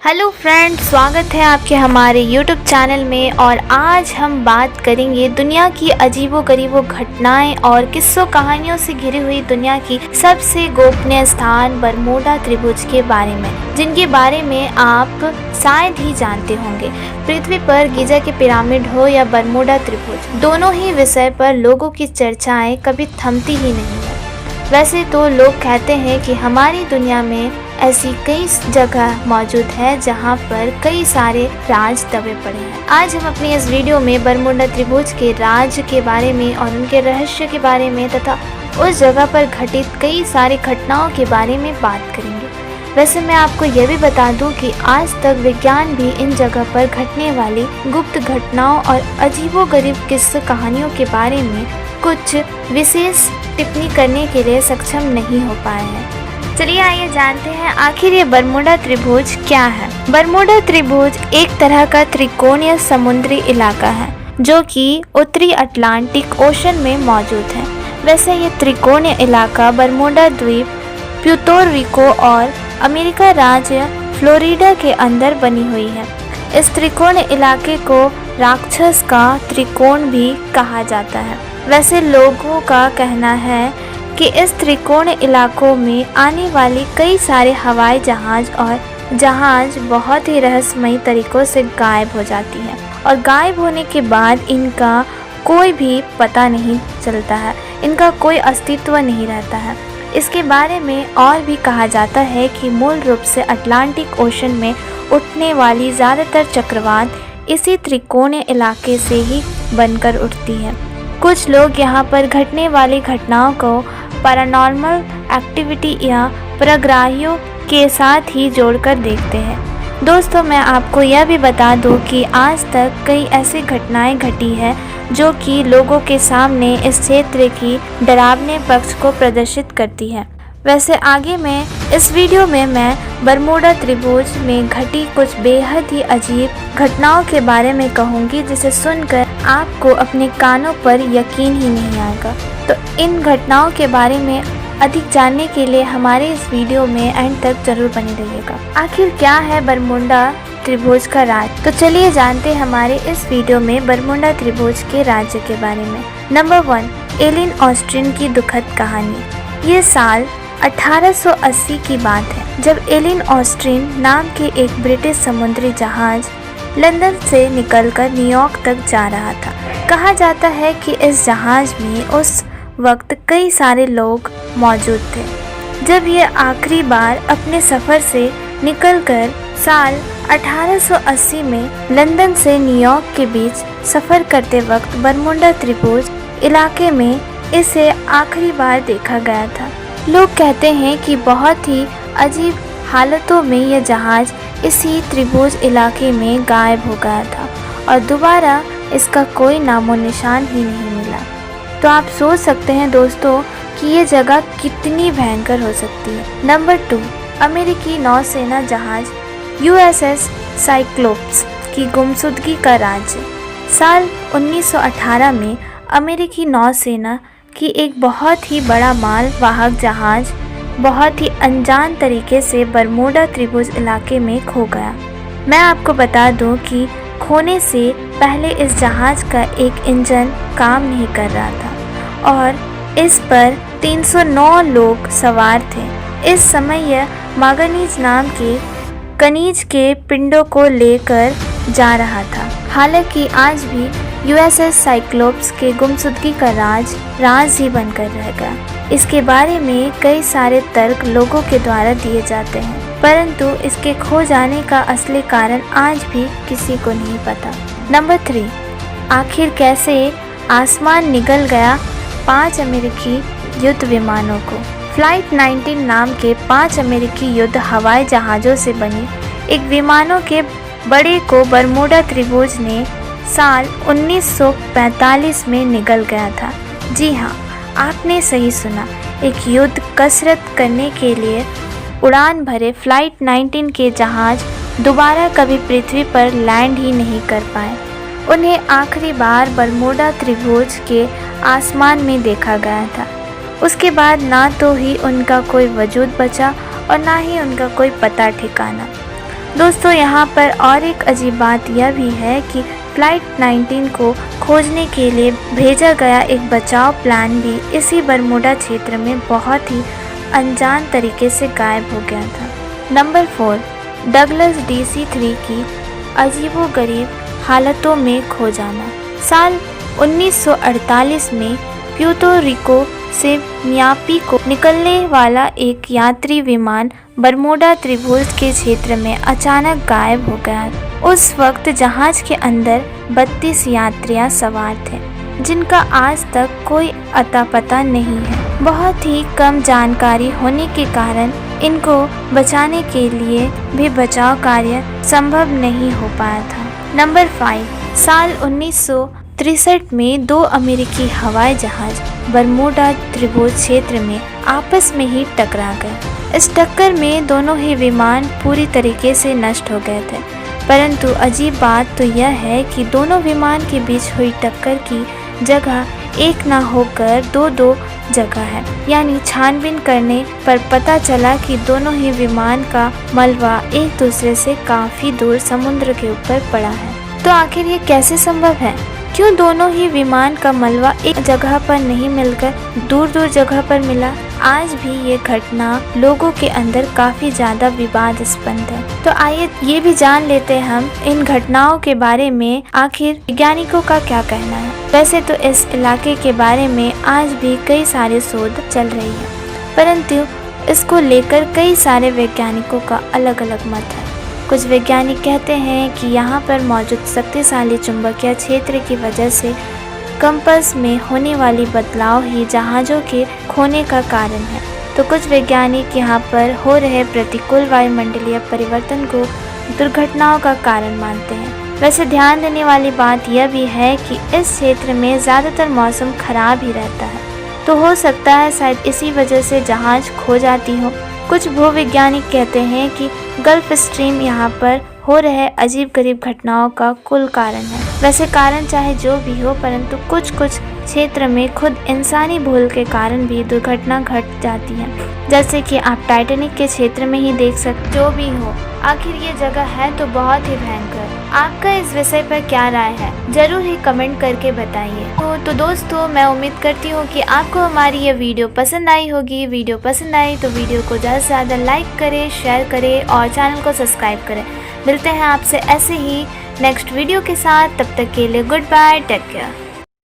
Hello friend, स्वागत है आपके हमारे यूट्यूब चैनल में। और आज हम बात करेंगे दुनिया की अजीबो-गरीबो घटनाएं और किस्सों कहानियों से घिरी हुई दुनिया की सबसे गोपनीय स्थान बरमूडा त्रिभुज के बारे में, जिनके बारे में आप शायद ही जानते होंगे। पृथ्वी पर गीजा के पिरामिड हो या बरमूडा त्रिभुज, दोनों ही विषय पर लोगों की चर्चाएं कभी थमती ही नहीं है। वैसे तो लोग कहते हैं कि हमारी दुनिया में ऐसी कई जगह मौजूद है जहां पर कई सारे राज दबे पड़े हैं। आज हम अपनी इस वीडियो में बरमूडा त्रिभुज के राज के बारे में और उनके रहस्य के बारे में तथा उस जगह पर घटित कई सारी घटनाओं के बारे में बात करेंगे। वैसे मैं आपको यह भी बता दूं कि आज तक विज्ञान भी इन जगह पर घटने वाली गुप्त घटनाओं और अजीबोगरीब किस्से कहानियों के बारे में कुछ विशेष टिप्पणी करने के लिए सक्षम नहीं हो पाए हैं। चलिए आइए जानते हैं आखिर ये बरमूडा त्रिभुज क्या है। बरमूडा त्रिभुज एक तरह का त्रिकोणीय समुद्री इलाका है जो कि उत्तरी अटलांटिक ओशन में मौजूद है। वैसे ये त्रिकोणीय इलाका बरमूडा द्वीप, प्यूर्तो रिको और अमेरिका राज्य फ्लोरिडा के अंदर बनी हुई है। इस त्रिकोणीय इलाके को राक्षस का त्रिकोण भी कहा जाता है। वैसे लोगों का कहना है कि इस त्रिकोणीय इलाकों में आने वाली कई सारे हवाई जहाज और जहाज बहुत ही रहस्यमयी तरीकों से गायब हो जाती हैं और गायब होने के बाद इनका कोई भी पता नहीं चलता है, इनका कोई अस्तित्व नहीं रहता है। इसके बारे में और भी कहा जाता है कि मूल रूप से अटलांटिक ओशन में उठने वाली ज़्यादातर चक्रवात इसी त्रिकोणीय इलाके से ही बनकर उठती हैं। कुछ लोग यहाँ पर घटने वाली घटनाओं को पैरानॉर्मल एक्टिविटी या परग्रहियों के साथ ही जोड़कर देखते हैं। दोस्तों, मैं आपको यह भी बता दूं कि आज तक कई ऐसी घटनाएं घटी है जो कि लोगों के सामने इस क्षेत्र की डरावने पक्ष को प्रदर्शित करती है। वैसे आगे में इस वीडियो में मैं बरमूडा त्रिभुज में घटी कुछ बेहद ही अजीब घटनाओं के बारे में कहूँगी, जिसे सुनकर आपको अपने कानों पर यकीन ही नहीं आएगा। तो इन घटनाओं के बारे में अधिक जानने के लिए हमारे इस वीडियो में एंड तक जरूर बने रहिएगा। आखिर क्या है बरमूडा त्रिभुज का राज, तो चलिए जानते हैं हमारे इस वीडियो में बरमूडा त्रिभुज के राज्य के बारे में। नंबर 1, एलिन ऑस्टिन की दुखद कहानी। ये साल 1880 की बात है जब एलिन ऑस्टिन नाम के एक ब्रिटिश समुद्री जहाज लंदन से निकलकर न्यूयॉर्क तक जा रहा था। कहा जाता है कि इस जहाज में उस वक्त कई सारे लोग मौजूद थे। जब ये आखिरी बार अपने सफ़र से निकलकर साल 1880 में लंदन से न्यूयॉर्क के बीच सफ़र करते वक्त बरमूडा त्रिभुज इलाके में इसे आखिरी बार देखा गया था। लोग कहते हैं कि बहुत ही अजीब हालतों में यह जहाज इसी त्रिभुज इलाके में गायब हो गया था और दोबारा इसका कोई नामो निशान ही नहीं मिला। तो आप सोच सकते हैं दोस्तों कि ये जगह कितनी भयंकर हो सकती है। नंबर 2, अमेरिकी नौसेना जहाज USS साइक्लोप्स की गुमशुदगी का राज्य। साल 1918 में अमेरिकी नौसेना की एक बहुत ही बड़ा माल वाहक जहाज बहुत ही अनजान तरीके से बरमूडा त्रिभुज इलाके में खो गया। मैं आपको बता दूं कि खोने से पहले इस जहाज का एक इंजन काम नहीं कर रहा था और इस पर 309 लोग सवार थे। इस समय यह मैंगनीज नाम के खनिज के पिंडों को लेकर जा रहा था। हालांकि आज भी USS साइक्लोप्स के गुमशुदगी का राज ही बनकर रह गया। इसके बारे में कई सारे तर्क लोगों के द्वारा दिए जाते हैं, परंतु इसके खो जाने का असली कारण आज भी किसी को नहीं पता। नंबर 3, आखिर कैसे आसमान निगल गया 5 अमेरिकी युद्ध विमानों को। फ्लाइट 19 नाम के 5 अमेरिकी युद्ध हवाई जहाज़ों से बनी एक विमानों के बड़े को बरमूडा त्रिभुज ने साल 1945 में निगल गया था। जी हाँ, आपने सही सुना, एक युद्ध कसरत करने के लिए उड़ान भरे फ्लाइट 19 के जहाज दोबारा कभी पृथ्वी पर लैंड ही नहीं कर पाए। उन्हें आखिरी बार बरमूडा त्रिभुज के आसमान में देखा गया था। उसके बाद ना तो ही उनका कोई वजूद बचा और ना ही उनका कोई पता ठिकाना। दोस्तों यहाँ पर और एक अजीब बात यह भी है कि फ्लाइट 19 को खोजने के लिए भेजा गया एक बचाव प्लान भी इसी बरमूडा क्षेत्र में बहुत ही अनजान तरीके से गायब हो गया था। नंबर 4, डगलस DC-3 की अजीबोगरीब हालतों में खो जाना। साल 1948 में प्यूर्तो रिको से मियामी को निकलने वाला एक यात्री विमान बरमूडा त्रिभुज के क्षेत्र में अचानक गायब हो गया। उस वक्त जहाज के अंदर 32 यात्रियां सवार थे, जिनका आज तक कोई अता पता नहीं है। बहुत ही कम जानकारी होने के कारण इनको बचाने के लिए भी बचाव कार्य संभव नहीं हो पाया था। नंबर 5, साल 1963 में 2 अमेरिकी हवाई जहाज बरमूडा त्रिभुज क्षेत्र में आपस में ही टकरा गए। इस टक्कर में दोनों ही विमान पूरी तरीके से नष्ट हो गए थे, परंतु अजीब बात तो यह है कि दोनों विमान के बीच हुई टक्कर की जगह एक ना होकर दो जगह है, यानी छानबीन करने पर पता चला कि दोनों ही विमान का मलबा एक दूसरे से काफी दूर समुद्र के ऊपर पड़ा है। तो आखिर ये कैसे संभव है? क्यों दोनों ही विमान का मलबा एक जगह पर नहीं मिलकर दूर जगह पर मिला? आज भी ये घटना लोगों के अंदर काफी ज्यादा विवादास्पद है। तो आइए ये भी जान लेते हैं हम इन घटनाओं के बारे में आखिर वैज्ञानिकों का क्या कहना है। वैसे तो इस इलाके के बारे में आज भी कई सारे शोध चल रही है, परंतु इसको लेकर कई सारे वैज्ञानिकों का अलग अलग मत है। कुछ वैज्ञानिक कहते हैं कि यहाँ पर मौजूद शक्तिशाली चुंबकीय क्षेत्र की वजह से कंपास में होने वाली बदलाव ही जहाज़ों के खोने का कारण है। तो कुछ वैज्ञानिक यहाँ पर हो रहे प्रतिकूल वायुमंडलीय परिवर्तन को दुर्घटनाओं का कारण मानते हैं। वैसे ध्यान देने वाली बात यह भी है कि इस क्षेत्र में ज़्यादातर मौसम खराब ही रहता है, तो हो सकता है शायद इसी वजह से जहाज़ खो जाती हो। कुछ भूवैज्ञानिक कहते हैं कि गल्फ स्ट्रीम यहाँ पर हो रहे अजीब गरीब घटनाओं का कुल कारण है। वैसे कारण चाहे जो भी हो, परंतु कुछ क्षेत्र में खुद इंसानी भूल के कारण भी दुर्घटना घट जाती है, जैसे कि आप टाइटैनिक के क्षेत्र में ही देख सकते। जो भी हो, आखिर ये जगह है तो बहुत ही भयंकर। आपका इस विषय पर क्या राय है, जरूर ही कमेंट करके बताइए। तो दोस्तों, मैं उम्मीद करती हूँ कि आपको हमारी ये वीडियो पसंद आई होगी। वीडियो पसंद आई तो वीडियो को ज़्यादा से ज़्यादा लाइक करें, शेयर करें और चैनल को सब्सक्राइब करें। मिलते हैं आपसे ऐसे ही नेक्स्ट वीडियो के साथ। तब तक के लिए गुड बाय, टेक केयर।